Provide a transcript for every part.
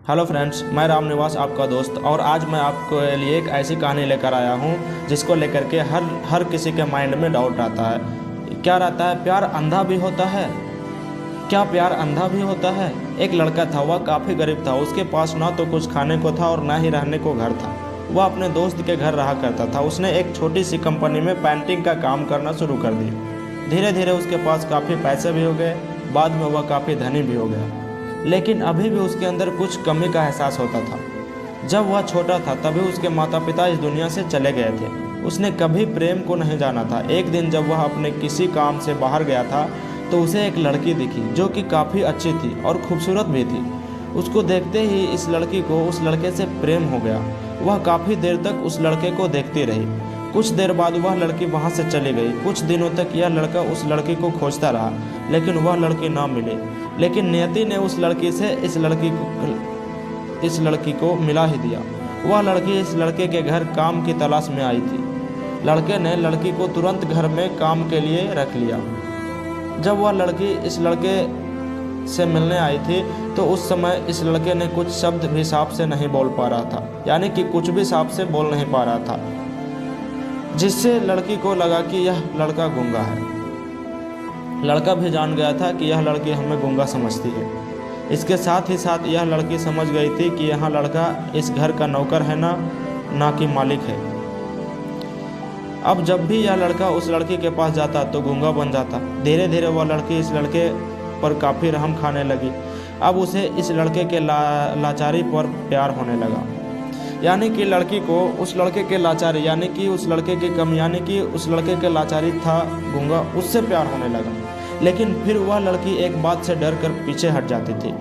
Hello friends, मैं राम निवास आपका दोस्त। और आज मैं आपके लिए एक ऐसी कहानी लेकर आया हूँ जिसको लेकर के हर किसी के माइंड में डाउट आता है। क्या रहता है? प्यार अंधा भी होता है? क्या प्यार अंधा भी होता है? एक लड़का था, वह काफ़ी गरीब था। उसके पास ना तो कुछ खाने को था और ना ही रहने को घर था। वह अपने दोस्त के घर रहा करता था। उसने एक छोटी सी कंपनी में पेंटिंग का काम करना शुरू कर दिया। धीरे धीरे उसके पास काफ़ी पैसे भी हो गए। बाद में वह काफ़ी धनी भी हो गया, लेकिन अभी भी उसके अंदर कुछ कमी का एहसास होता था। जब वह छोटा था तभी उसके माता पिता इस दुनिया से चले गए थे। उसने कभी प्रेम को नहीं जाना था। एक दिन जब वह अपने किसी काम से बाहर गया था तो उसे एक लड़की दिखी जो कि काफ़ी अच्छी थी और खूबसूरत भी थी। उसको देखते ही इस लड़की को उस लड़के से प्रेम हो गया। वह काफ़ी देर तक उस लड़के को देखती रही। कुछ देर बाद वह लड़की वहाँ से चली गई। कुछ दिनों तक यह लड़का उस लड़की को खोजता रहा, लेकिन वह लड़की ना मिली। लेकिन नियति ने उस लड़की से इस लड़की को मिला ही दिया। वह लड़की इस लड़के के घर काम की तलाश में आई थी। लड़के ने लड़की को तुरंत घर में काम के लिए रख लिया। जब वह लड़की इस लड़के से मिलने आई थी तो उस समय इस लड़के ने कुछ शब्द भी साफ से नहीं बोल पा रहा था, यानी कि कुछ भी साफ से बोल नहीं पा रहा था, जिससे लड़की को लगा कि यह लड़का गूंगा है। लड़का भी जान गया था कि यह लड़की हमें गूंगा समझती है। इसके साथ ही साथ यह लड़की समझ गई थी कि यह लड़का इस घर का नौकर है, ना कि मालिक है। अब जब भी यह लड़का उस लड़की के पास जाता तो गूंगा बन जाता। धीरे धीरे वह लड़की इस लड़के पर काफ़ी रहम खाने लगी। अब उसे इस लड़के के लाचारी पर प्यार होने लगा, यानी कि लड़की को उस लड़के के लाचारी, यानी कि उस लड़के की कमी, यानी कि उस लड़के के लाचारी था गूंगा, उससे प्यार होने लगा। लेकिन फिर वह लड़की एक बात से डर कर पीछे हट जाती थी।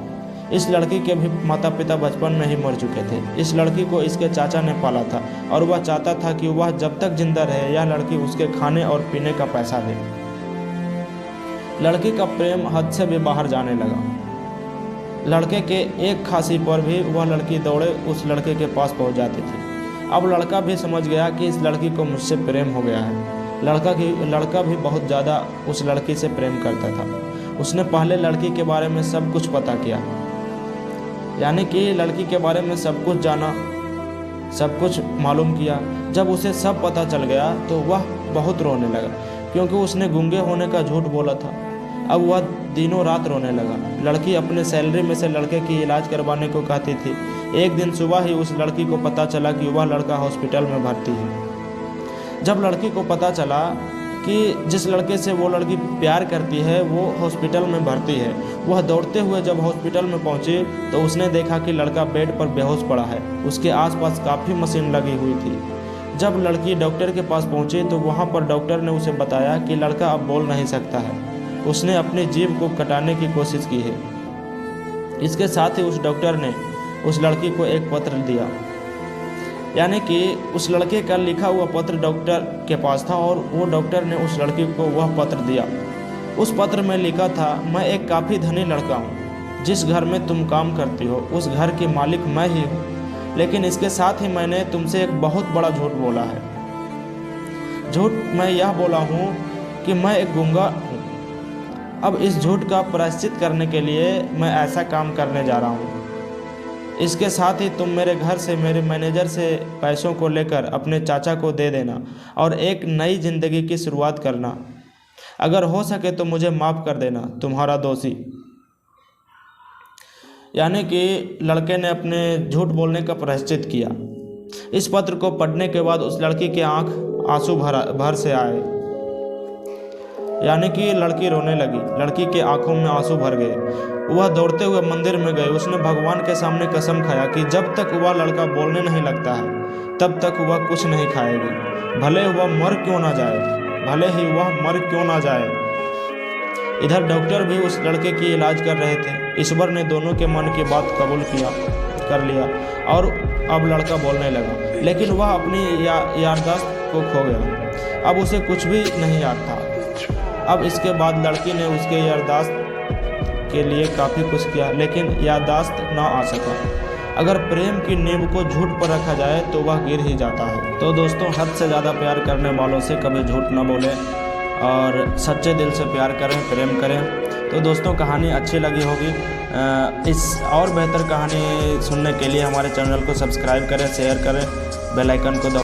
इस लड़की के भी माता पिता बचपन में ही मर चुके थे। इस लड़की को इसके चाचा ने पाला था और वह चाहता था कि वह जब तक जिंदा रहे यह लड़की उसके खाने और पीने का पैसा दे। लड़की का प्रेम हद से भी बाहर जाने लगा। लड़के के एक खांसी पर भी वह लड़की दौड़े उस लड़के के पास पहुंच जाती थी। अब लड़का भी समझ गया कि इस लड़की को मुझसे प्रेम हो गया है। लड़का भी बहुत ज़्यादा उस लड़की से प्रेम करता था। उसने पहले लड़की के बारे में सब कुछ पता किया, यानी कि लड़की के बारे में सब कुछ जाना, सब कुछ मालूम किया। जब उसे सब पता चल गया तो वह बहुत रोने लगा, क्योंकि उसने गूंगे होने का झूठ बोला था। अब वह दिनों रात रोने लगा। लड़की अपने सैलरी में से लड़के की इलाज करवाने को कहती थी। एक दिन सुबह ही उस लड़की को पता चला कि वह लड़का हॉस्पिटल में भर्ती है। जब लड़की को पता चला कि जिस लड़के से वो लड़की प्यार करती है वो हॉस्पिटल में भर्ती है, वह दौड़ते हुए जब हॉस्पिटल में पहुंची तो उसने देखा कि लड़का बेड पर बेहोश पड़ा है। उसके आसपास काफ़ी मशीन लगी हुई थी। जब लड़की डॉक्टर के पास पहुंची तो वहां पर डॉक्टर ने उसे बताया कि लड़का अब बोल नहीं सकता है। उसने अपनी जीभ को कटाने की कोशिश की है। इसके साथ ही उस डॉक्टर ने उस लड़की को एक पत्र दिया, यानी कि उस लड़के का लिखा हुआ पत्र डॉक्टर के पास था और वो डॉक्टर ने उस लड़की को वह पत्र दिया। उस पत्र में लिखा था, मैं एक काफ़ी धनी लड़का हूँ। जिस घर में तुम काम करती हो उस घर की मालिक मैं ही हूँ, लेकिन इसके साथ ही मैंने तुमसे एक बहुत बड़ा झूठ बोला है। झूठ मैं यह बोला हूँ कि मैं एक गूंगा हूँ। अब इस झूठ का प्रायश्चित करने के लिए मैं ऐसा काम करने जा रहा हूँ। इसके साथ ही तुम मेरे घर से मेरे मैनेजर से पैसों को लेकर अपने चाचा को दे देना और एक नई ज़िंदगी की शुरुआत करना। अगर हो सके तो मुझे माफ़ कर देना, तुम्हारा दोषी। यानी कि लड़के ने अपने झूठ बोलने का प्रायश्चित किया। इस पत्र को पढ़ने के बाद उस लड़की के आंख आंसू भर से आए, यानी कि लड़की रोने लगी। लड़की के आंखों में आंसू भर गए। वह दौड़ते हुए मंदिर में गई। उसने भगवान के सामने कसम खाया कि जब तक वह लड़का बोलने नहीं लगता है तब तक वह कुछ नहीं खाएगी, भले वह मर क्यों ना जाए, भले ही वह मर क्यों ना जाए। इधर डॉक्टर भी उस लड़के की इलाज कर रहे थे। ईश्वर ने दोनों के मन की बात कबूल कर लिया और अब लड़का बोलने लगा, लेकिन वह अपनी याददाश्त को खो गया। अब उसे कुछ भी नहीं याद था। अब इसके बाद लड़की ने उसके याददाश्त के लिए काफ़ी कुछ किया, लेकिन याददाश्त ना आ सका। अगर प्रेम की नींव को झूठ पर रखा जाए तो वह गिर ही जाता है। तो दोस्तों, हद से ज़्यादा प्यार करने वालों से कभी झूठ ना बोलें और सच्चे दिल से प्यार करें, प्रेम करें। तो दोस्तों कहानी अच्छी लगी होगी। इस और बेहतर कहानी सुनने के लिए हमारे चैनल को सब्सक्राइब करें, शेयर करें, बेल आइकन को दबाएं।